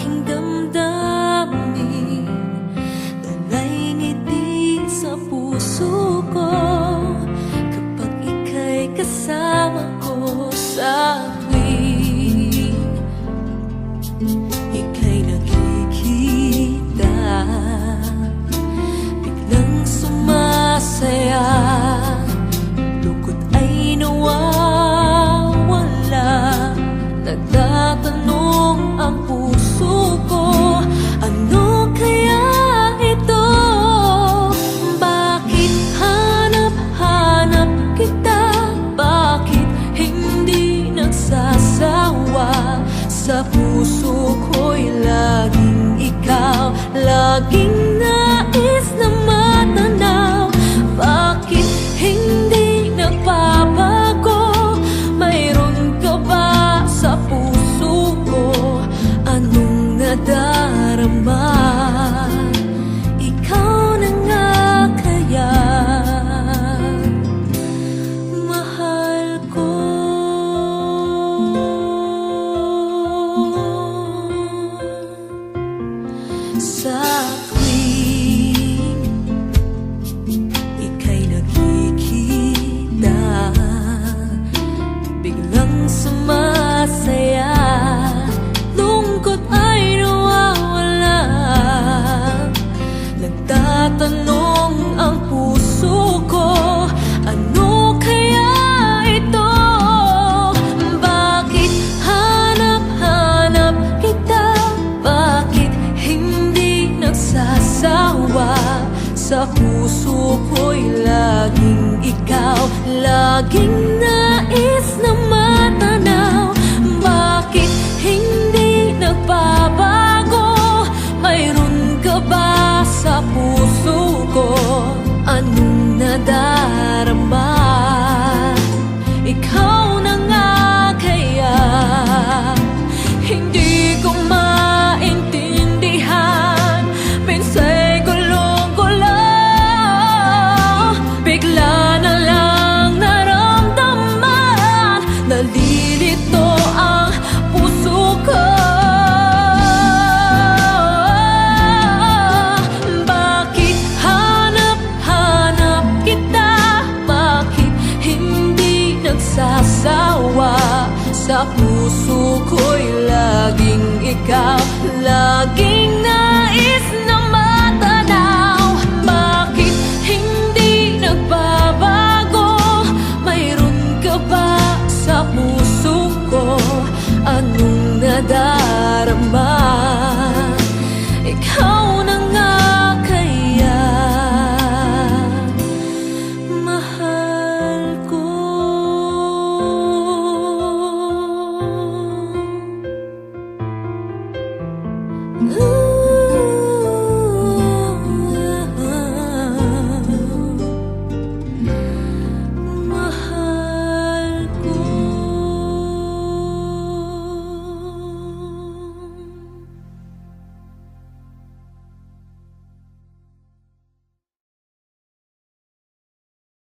aking damdamin, dalay ngiti sa puso ko kapag ika'y kasama ko sa tuwing ika'y nakikita. Biglang sumasaya, lungkot ay nawawala. Nagtatanong ang puso ko, ano kaya ito? Bakit hanap-hanap kita? Bakit hindi nagsasawa? Sa puso ko'y laging ikaw, laging nais na matanaw. Bakit hindi nagbabago? Mayroon ka ba sa puso ko? Anong nadarama? Ikaw na nga kaya mahal ko. Sa tuwing ika'y nakikita, biglang sumasaya, lungkot ay nawawala. Nagtatanong ang puso ko, ano kaya ito? Bakit hanap-hanap kita? Bakit hindi nagsasawa? Sa puso ko'y laging ikaw, laging nais na matanaw. Bakit hindi nagbabago? Mayroon ka ba sa puso ko? Anong nadarama? Ikaw na nga kaya hindi ko maintindihan. Minsa'y gulong-gulo, bigla na lang naramdaman, nalilito ang puso ko. Bakit hanap-hanap kita? Bakit hindi nagsasawa? Sa puso ko'y laging ikaw, laging nais na matanaw. Bakit hindi nagbabago? Mayroon ka ba sa puso ko? Anong nadarama? Ikaw na nga kaya mahal ko. Ooh.